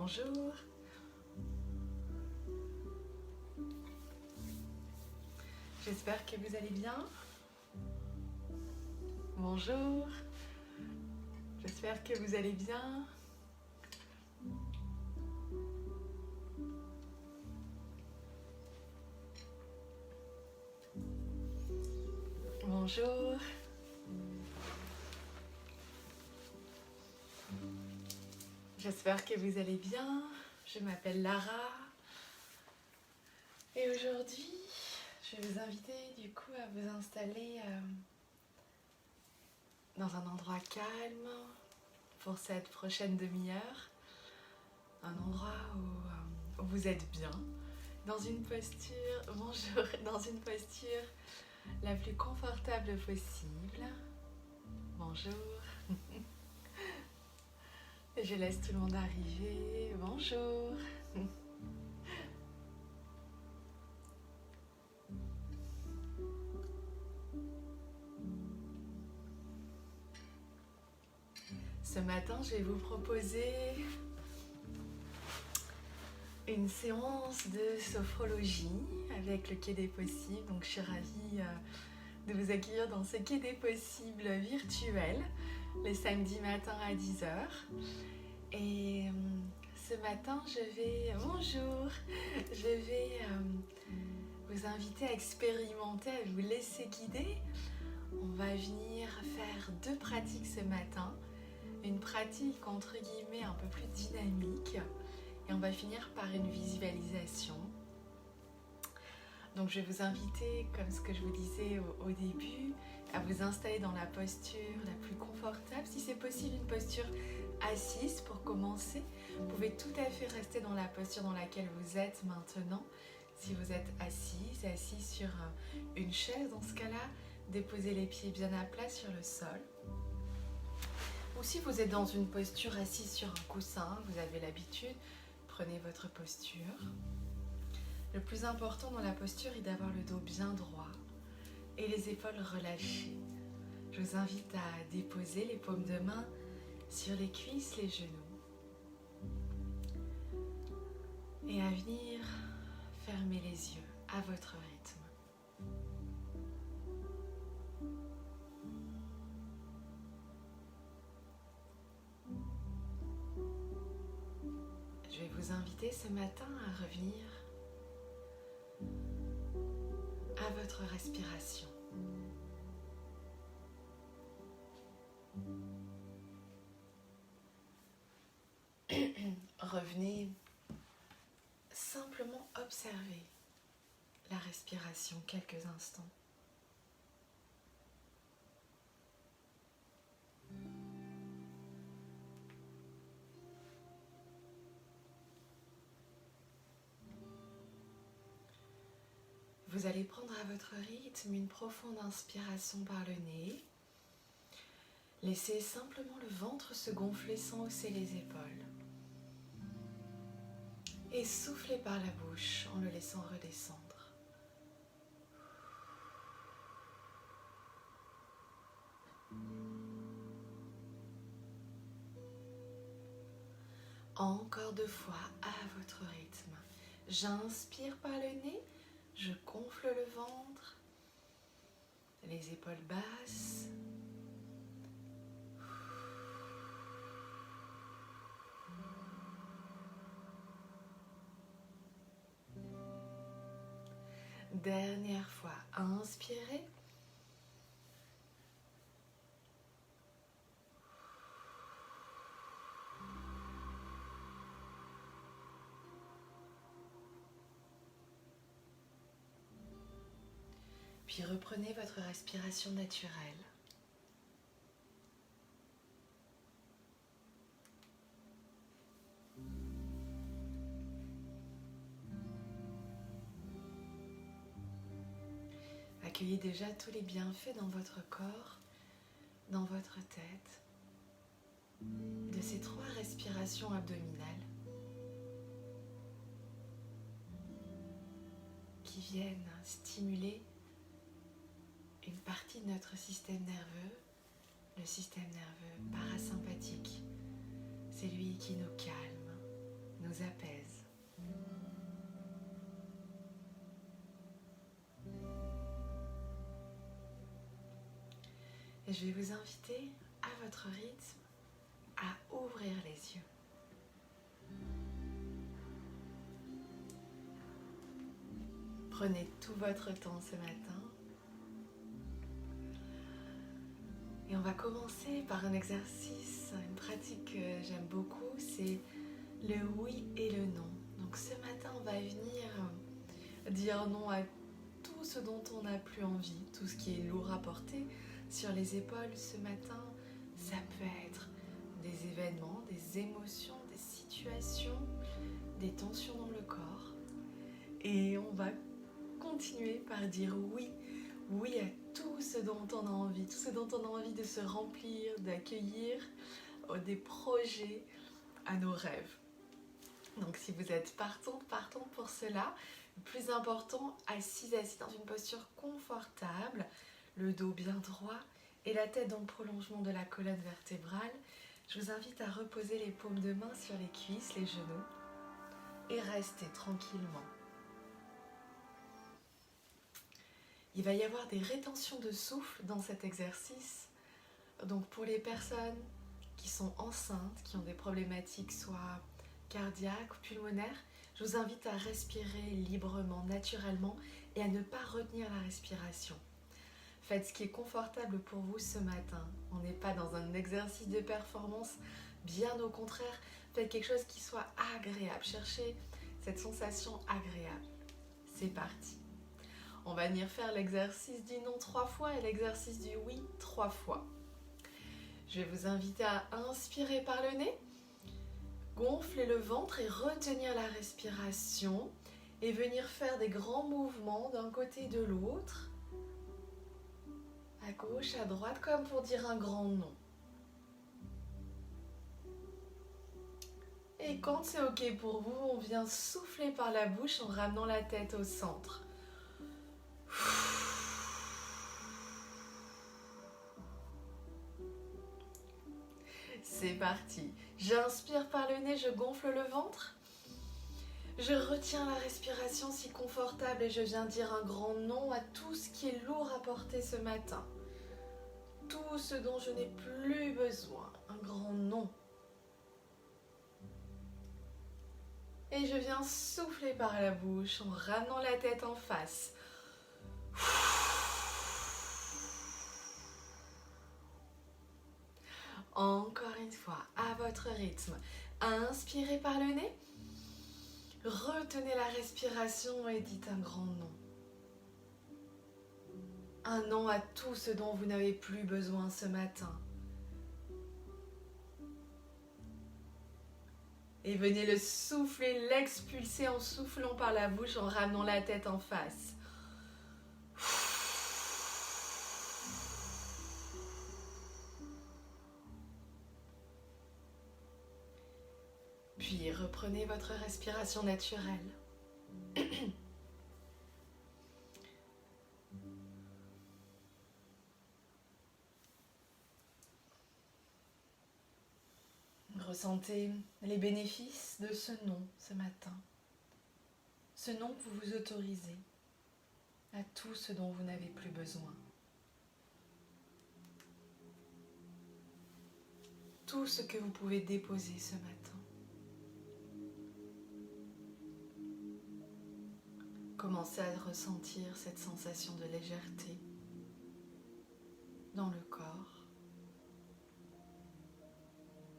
Bonjour. J'espère que vous allez bien. Bonjour. J'espère que vous allez bien. Bonjour. J'espère que vous allez bien. Je m'appelle Lara. Et aujourd'hui, je vais vous inviter du coup à vous installer dans un endroit calme pour cette prochaine demi-heure. Un endroit où vous êtes bien. Dans une posture, bonjour, dans une posture la plus confortable possible. Bonjour. Et je laisse tout le monde arriver. Bonjour. Ce matin, je vais vous proposer une séance de sophrologie avec le Quai des Possibles. Donc, je suis ravie de vous accueillir dans ce Quai des Possibles virtuel, les samedis matins à 10h. Et ce matin, bonjour, je vais vous inviter à expérimenter, à vous laisser guider. On va venir faire 2 pratiques ce matin. Une pratique entre guillemets un peu plus dynamique et on va finir par une visualisation. Donc je vais vous inviter, comme ce que je vous disais au début, à vous installer dans la posture la plus confortable. Si c'est possible, une posture assise pour commencer. Vous pouvez tout à fait rester dans la posture dans laquelle vous êtes maintenant. Si vous êtes assis sur une chaise, dans ce cas-là, déposez les pieds bien à plat sur le sol. Ou si vous êtes dans une posture assise sur un coussin, vous avez l'habitude, prenez votre posture. Le plus important dans la posture est d'avoir le dos bien droit et les épaules relâchées. Je vous invite à déposer les paumes de main sur les cuisses, les genoux. Et à venir fermer les yeux à votre rythme. Je vais vous inviter ce matin à revenir à votre respiration. Revenez simplement observer la respiration quelques instants. Vous allez prendre à votre rythme une profonde inspiration par le nez. Laissez simplement le ventre se gonfler sans hausser les épaules. Et soufflez par la bouche en le laissant redescendre. Encore 2 fois à votre rythme. J'inspire par le nez. Je gonfle le ventre, les épaules basses. Dernière fois, inspirez. Puis reprenez votre respiration naturelle. Accueillez déjà tous les bienfaits dans votre corps, dans votre tête, de ces 3 respirations abdominales qui viennent stimuler une partie de notre système nerveux, le système nerveux parasympathique. C'est lui qui nous calme, nous apaise. Et je vais vous inviter à votre rythme à ouvrir les yeux. Prenez tout votre temps ce matin. Et on va commencer par un exercice, une pratique que j'aime beaucoup, c'est le oui et le non. Donc ce matin, on va venir dire non à tout ce dont on n'a plus envie, tout ce qui est lourd à porter sur les épaules ce matin. Ça peut être des événements, des émotions, des situations, des tensions dans le corps. Et on va continuer par dire oui, oui à tout ce dont on a envie, tout ce dont on a envie de se remplir, d'accueillir des projets, à nos rêves. Donc si vous êtes partant pour cela, le plus important, assis dans une posture confortable, le dos bien droit et la tête dans le prolongement de la colonne vertébrale. Je vous invite à reposer les paumes de main sur les cuisses, les genoux et rester tranquillement. Il va y avoir des rétentions de souffle dans cet exercice. Donc pour les personnes qui sont enceintes, qui ont des problématiques soit cardiaques ou pulmonaires, je vous invite à respirer librement, naturellement et à ne pas retenir la respiration. Faites ce qui est confortable pour vous ce matin. On n'est pas dans un exercice de performance, bien au contraire, faites quelque chose qui soit agréable. Cherchez cette sensation agréable. C'est parti. On va venir faire l'exercice du non 3 fois et l'exercice du oui 3 fois. Je vais vous inviter à inspirer par le nez, gonfler le ventre et retenir la respiration et venir faire des grands mouvements d'un côté et de l'autre, à gauche, à droite, comme pour dire un grand non. Et quand c'est ok pour vous, on vient souffler par la bouche en ramenant la tête au centre. C'est parti. J'inspire par le nez, je gonfle le ventre. Je retiens la respiration si confortable et je viens dire un grand non à tout ce qui est lourd à porter ce matin. Tout ce dont je n'ai plus besoin. Un grand non. Et je viens souffler par la bouche en ramenant la tête en face. Encore une fois, à votre rythme. Inspirez par le nez. Retenez la respiration et dites un grand non. Un non à tout ce dont vous n'avez plus besoin ce matin. Et venez le souffler, l'expulser en soufflant par la bouche, en ramenant la tête en face. Puis reprenez votre respiration naturelle. Ressentez les bénéfices de ce non ce matin. Ce non que vous vous autorisez à tout ce dont vous n'avez plus besoin. Tout ce que vous pouvez déposer ce matin. Commencez à ressentir cette sensation de légèreté dans le corps,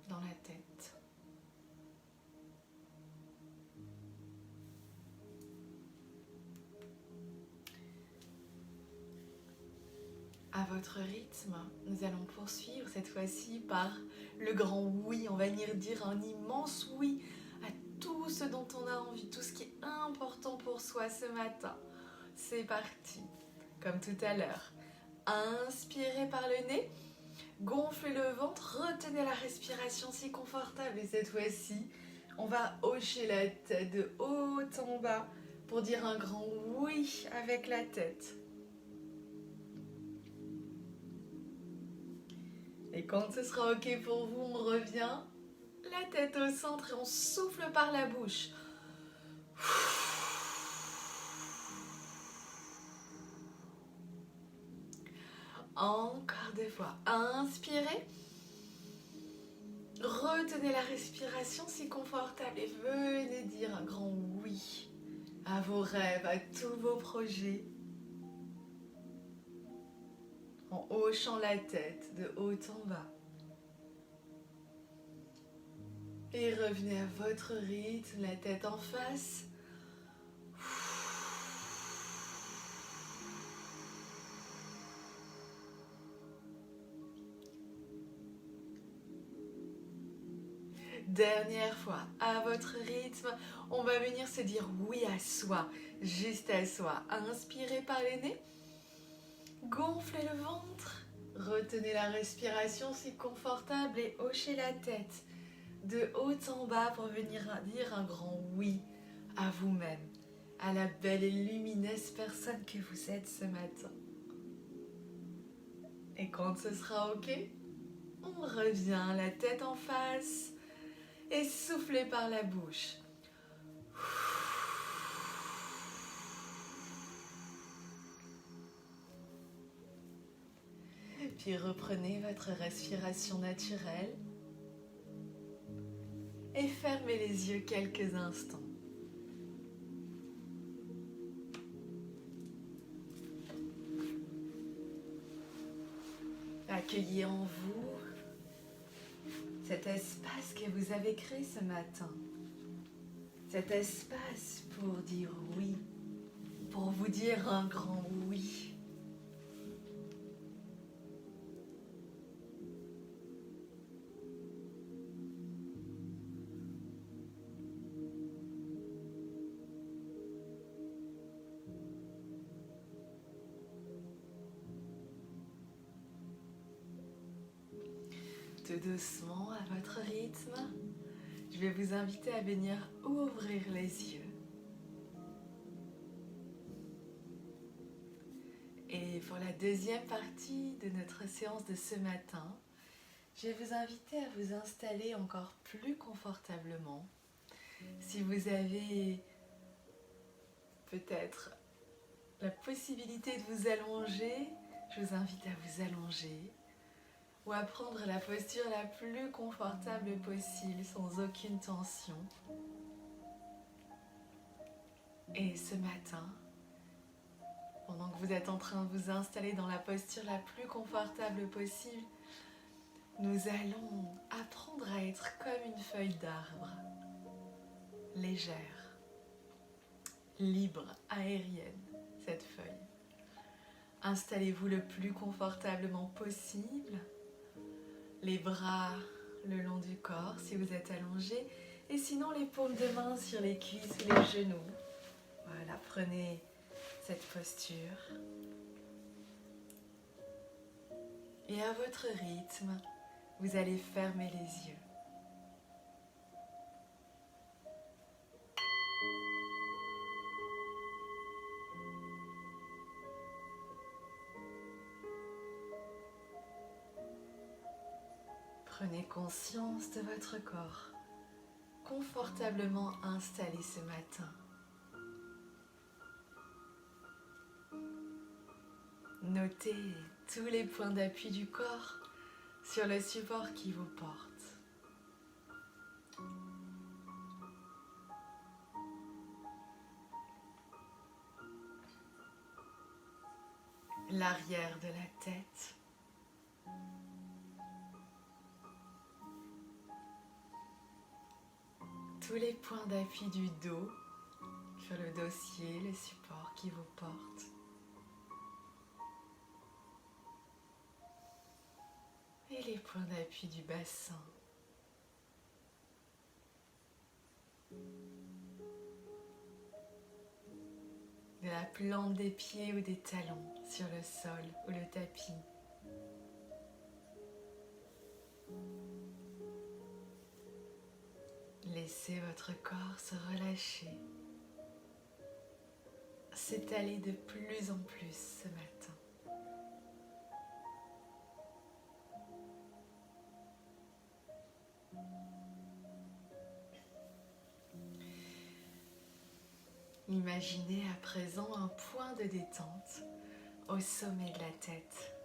dans la tête. À votre rythme, nous allons poursuivre cette fois-ci par le grand oui. On va venir dire un immense oui à tout ce dont on a envie, tout ce qui est important pour soi ce matin. C'est parti, comme tout à l'heure. Inspirez par le nez, gonflez le ventre, retenez la respiration si confortable. Et cette fois-ci, on va hocher la tête de haut en bas pour dire un grand oui avec la tête. Et quand ce sera ok pour vous, on revient la tête au centre et on souffle par la bouche. Encore 2 fois. Inspirez. Retenez la respiration si confortable et venez dire un grand oui à vos rêves, à tous vos projets. En hochant la tête de haut en bas. Et revenez à votre rythme, la tête en face. Dernière fois, à votre rythme, on va venir se dire oui à soi, juste à soi. Inspirez par le nez, gonflez le ventre, retenez la respiration si confortable et hochez la tête de haut en bas pour venir dire un grand oui à vous-même, à la belle et lumineuse personne que vous êtes ce matin. Et quand ce sera ok, on revient la tête en face. Et soufflez par la bouche. Puis reprenez votre respiration naturelle et fermez les yeux quelques instants. Accueillez en vous cet espace que vous avez créé ce matin. Cet espace pour dire oui, pour vous dire un grand oui. Tout doucement, à votre rythme, je vais vous inviter à venir ouvrir les yeux. Et pour la deuxième partie de notre séance de ce matin, je vais vous inviter à vous installer encore plus confortablement. Si vous avez peut-être la possibilité de vous allonger, je vous invite à vous allonger ou à prendre la posture la plus confortable possible sans aucune tension. Et ce matin, pendant que vous êtes en train de vous installer dans la posture la plus confortable possible, nous allons apprendre à être comme une feuille d'arbre, légère, libre, aérienne, cette feuille. Installez-vous le plus confortablement possible, les bras le long du corps si vous êtes allongé, et sinon les paumes de main sur les cuisses ou les genoux. Voilà, prenez cette posture. Et à votre rythme, vous allez fermer les yeux. Prenez conscience de votre corps, confortablement installé ce matin. Notez tous les points d'appui du corps sur le support qui vous porte. L'arrière de la tête. Tous les points d'appui du dos sur le dossier, le support qui vous porte. Et les points d'appui du bassin. De la plante des pieds ou des talons sur le sol ou le tapis. Laissez votre corps se relâcher, s'étaler de plus en plus ce matin. Imaginez à présent un point de détente au sommet de la tête.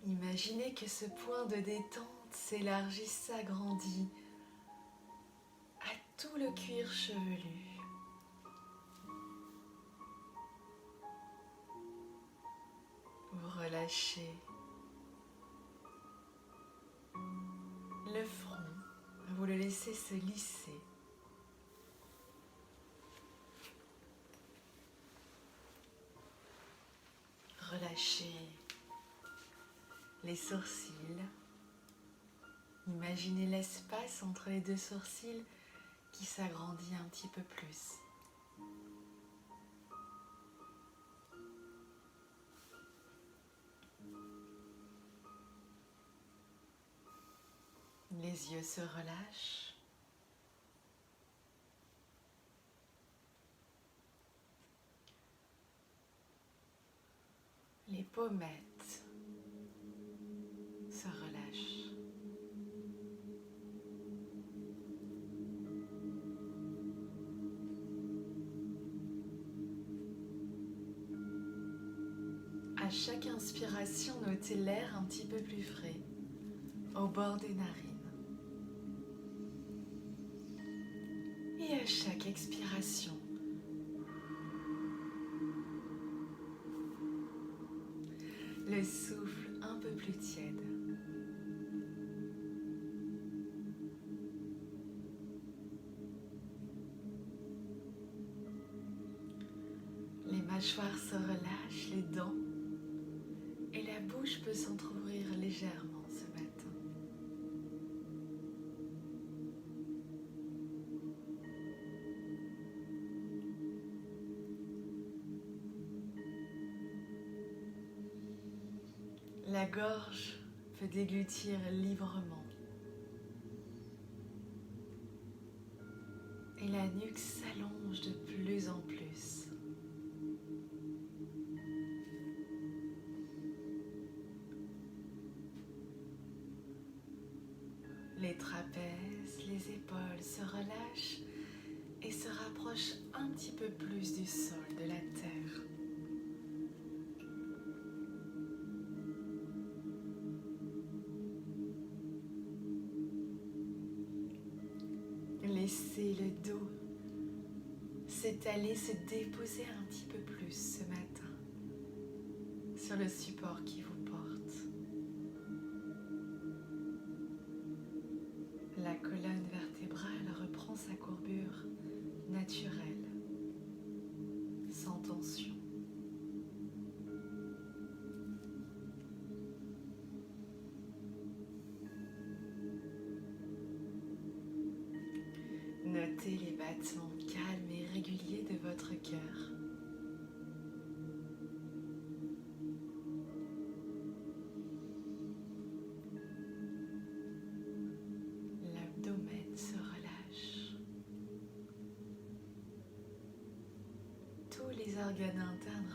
Imaginez que ce point de détente s'élargit, s'agrandit à tout le cuir chevelu. Vous relâchez le front, vous le laissez se lisser. Relâchez les sourcils. Imaginez l'espace entre les deux sourcils qui s'agrandit un petit peu plus. Les yeux se relâchent. Les pommettes se relâchent. À chaque inspiration, notez l'air un petit peu plus frais au bord des narines. Et à chaque expiration, le souffle un peu plus tiède. Les mâchoires se relâchent, les dents et la bouche peut s'entrouvrir légèrement ce matin. La gorge peut déglutir librement et la nuque s'allonge de plus en plus. Les trapèzes, les épaules se relâchent et se rapprochent un petit peu plus du sol, de la terre. Laissez le dos s'étaler, se déposer un petit peu plus ce matin sur le support qui vous porte. La colonne vertébrale reprend sa courbure naturelle, sans tension. Notez les battements calmes et réguliers de votre cœur. L'abdomen se relâche. Tous les organes internes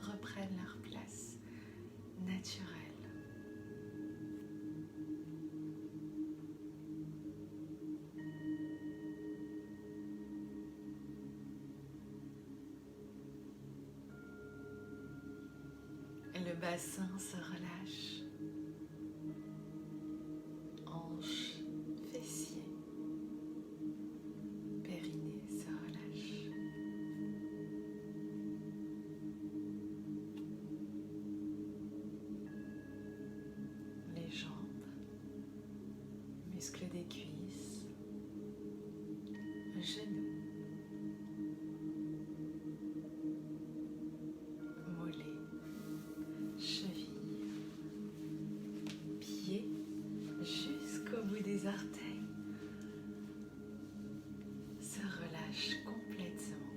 reprennent leur place naturelle. Le bassin se relâche, hanches, fessiers, périnée se relâche. Les jambes, muscles des cuisses, genoux. Les orteils se relâchent complètement.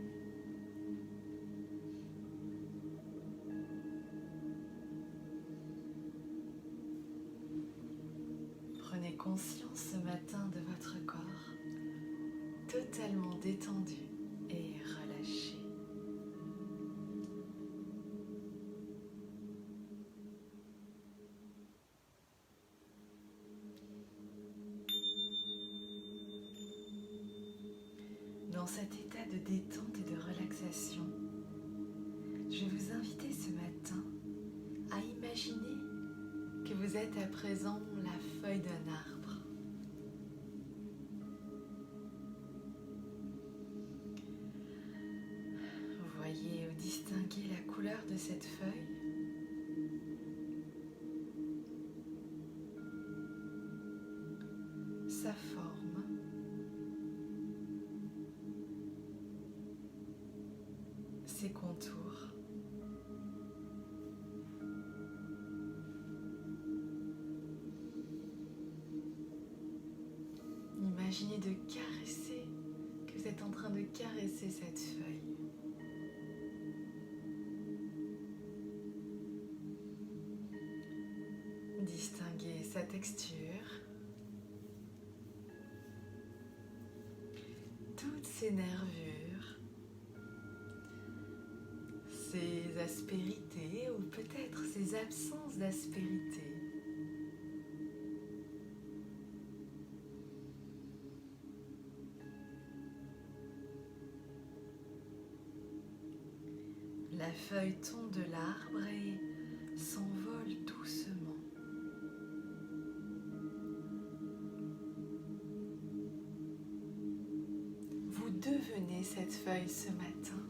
Prenez conscience ce matin de votre corps totalement détendu et relâché. dans cet état de détente et de relaxation, je vais vous inviter ce matin à imaginer que vous êtes à présent la feuille d'un arbre. Vous voyez ou distinguez la couleur de cette feuille. Sa forme, ses contours. Imaginez de caresser, que vous êtes en train de caresser cette feuille. Distinguez sa texture. Toutes ses nervures, ses aspérités ou peut-être ses absences d'aspérité. La feuille tombe de l'arbre et s'envole doucement. Vous devenez cette feuille ce matin.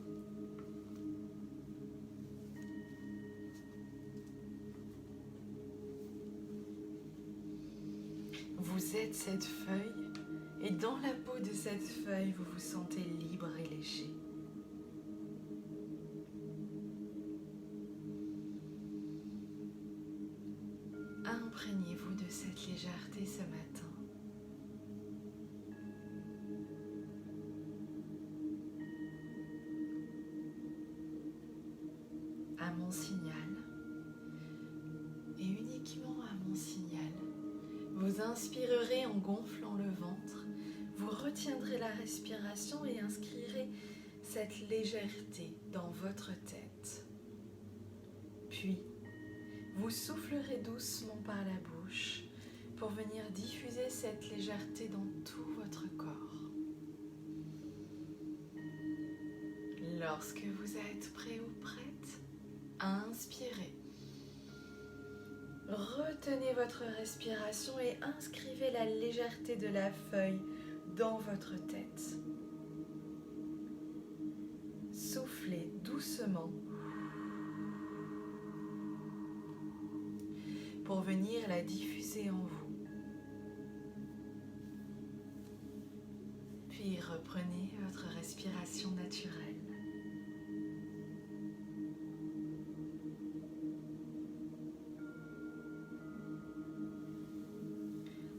Vous êtes cette feuille et dans la peau de cette feuille, vous vous sentez libre et léger. Imprégnez-vous de cette légèreté ce matin. À mon signal, et uniquement à mon signal, vous inspirerez en gonflant le ventre, vous retiendrez la respiration et inscrirez cette légèreté dans votre tête. Puis, vous soufflerez doucement par la bouche pour venir diffuser cette légèreté dans tout votre corps. Lorsque vous êtes prêt ou prête, inspirez. Retenez votre respiration et inscrivez la légèreté de la feuille dans votre tête. Soufflez doucement pour venir la diffuser en vous. Puis reprenez votre respiration naturelle.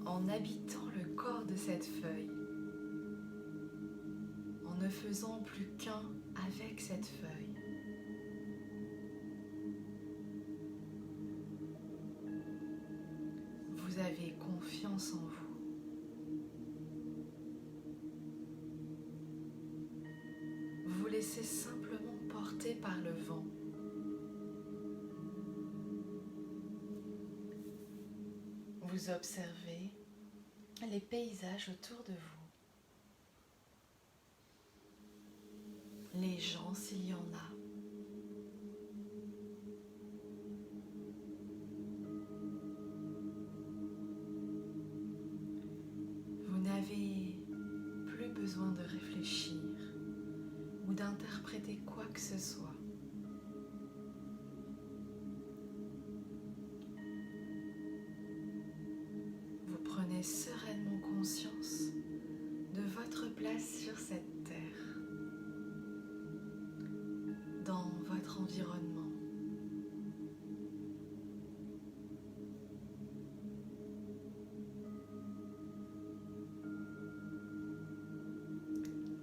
En habitant le corps de cette feuille, en ne faisant plus qu'un avec cette feuille. Vous avez confiance en vous. Vous vous laissez simplement porter par le vent. Vous observez les paysages autour de vous, les gens s'il y en a. Vous n'avez plus besoin de réfléchir ou d'interpréter quoi que ce soit. Prenez sereinement conscience de votre place sur cette terre, dans votre environnement.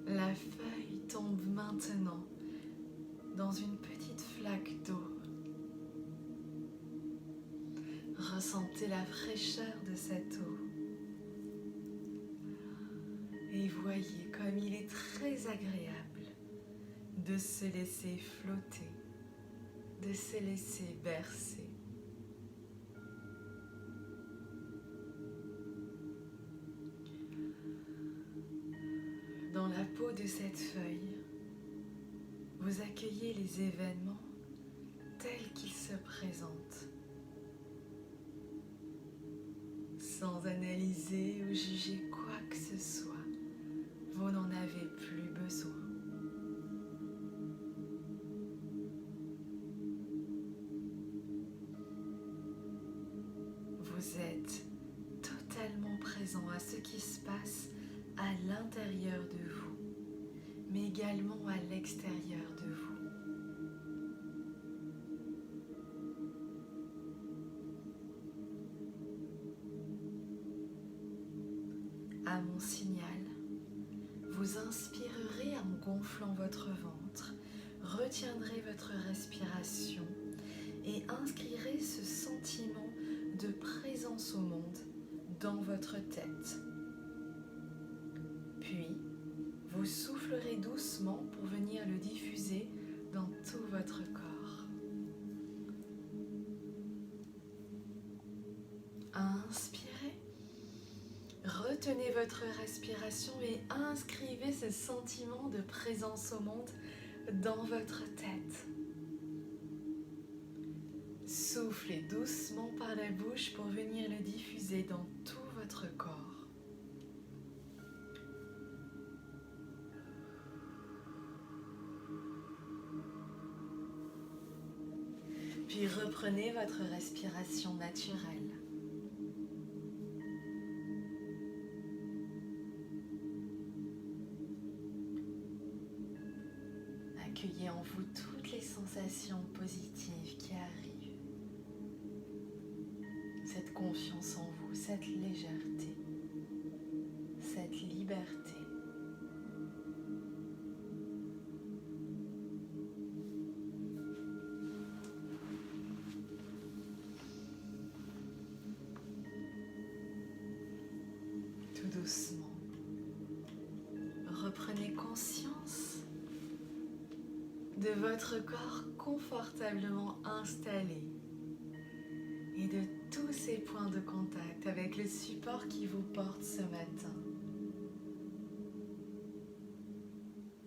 La feuille tombe maintenant dans une petite flaque d'eau. Ressentez la fraîcheur de cette eau. Et voyez comme il est très agréable de se laisser flotter, de se laisser bercer. Dans la peau de de cette feuille, vous accueillez les événements tels qu'ils se présentent, sans analyser ou juger quoi que ce soit. Vous n'en avez plus besoin. Vous êtes totalement présent à ce qui se passe à l'intérieur de vous, mais également à l'extérieur de vous. À mon signal, vous inspirerez en gonflant votre ventre, retiendrez votre respiration et inscrirez ce sentiment de présence au monde dans votre tête. Puis, vous soufflerez doucement pour venir le diffuser dans tout votre corps. Inspirez. Retenez votre respiration et inscrivez ce sentiment de présence au monde dans votre tête. Soufflez doucement par la bouche pour venir le diffuser dans tout votre corps. Puis reprenez votre respiration naturelle. Accueillez en vous toutes les sensations positives qui arrivent. Cette confiance en vous, cette légèreté, cette liberté. Tout doucement, reprenez conscience de votre corps confortablement installé et de tous ces points de contact avec le support qui vous porte ce matin.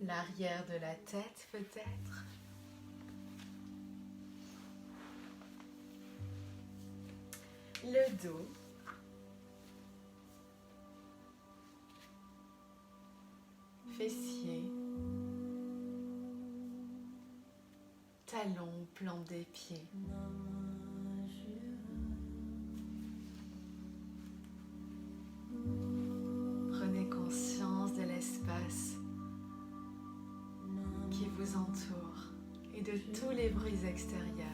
L'arrière de la tête peut-être. Le dos. Fessiers. Talons, plante des pieds. Prenez conscience de l'espace qui vous entoure et de tous les bruits extérieurs.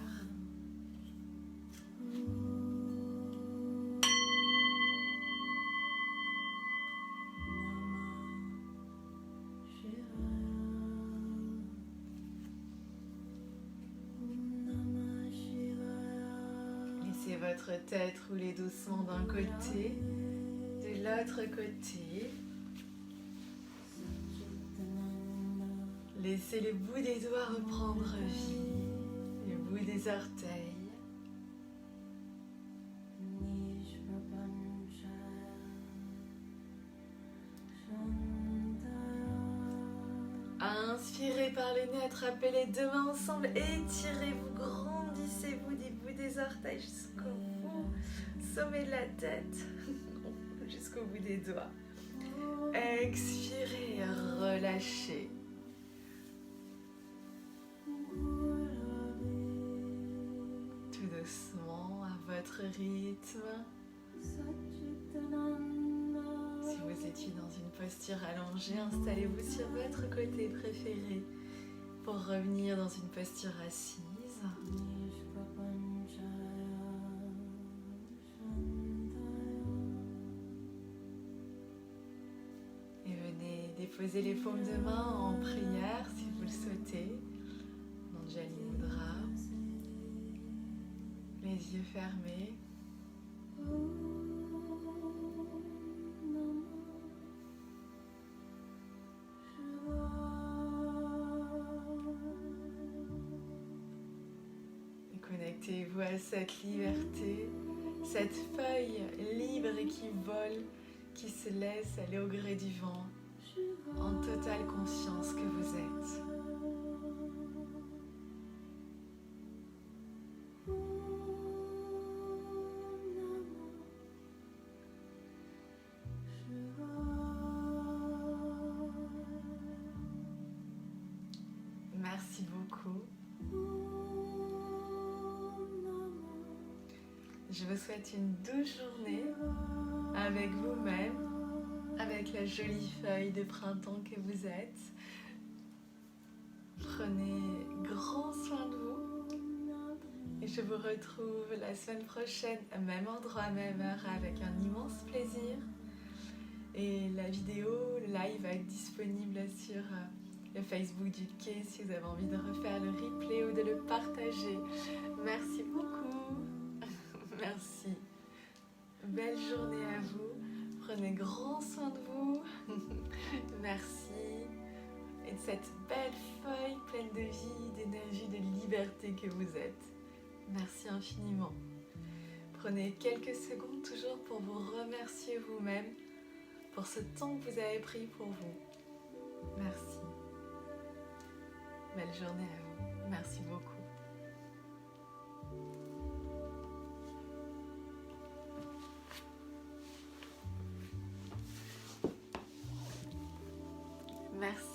Laissez votre tête rouler doucement d'un côté, de l'autre côté. Laissez le bout des doigts reprendre vie, le bout des orteils. Inspirez par le nez, attrapez les deux mains ensemble, étirez-vous, grandissez-vous du bout des orteils jusqu'au bout, sommet de la tête, jusqu'au bout des doigts. Expirez, relâchez. Tout doucement, à votre rythme. Si vous étiez dans une posture allongée, installez-vous sur votre côté préféré pour revenir dans une posture assise. Et venez déposer les paumes de main en prière si vous le souhaitez. Anjali Mudra. Les yeux fermés. Connectez-vous à cette liberté, cette feuille libre et qui vole, qui se laisse aller au gré du vent. en totale conscience que vous êtes. Merci beaucoup. Je vous souhaite une douce journée avec vous-même, avec la jolie feuille de printemps que vous êtes. Prenez grand soin de vous et je vous retrouve la semaine prochaine, même endroit, même heure, avec un immense plaisir. Et la vidéo, le live va être disponible sur le Facebook du quai si vous avez envie de refaire le replay ou de le partager. Merci beaucoup. Merci. Belle journée à vous. Prenez grand soin de vous. Merci. Et de cette belle feuille pleine de vie, d'énergie, de liberté que vous êtes. Merci infiniment. Prenez quelques secondes toujours pour vous remercier vous-même pour ce temps que vous avez pris pour vous. Merci. Belle journée à vous. Merci beaucoup. Merci.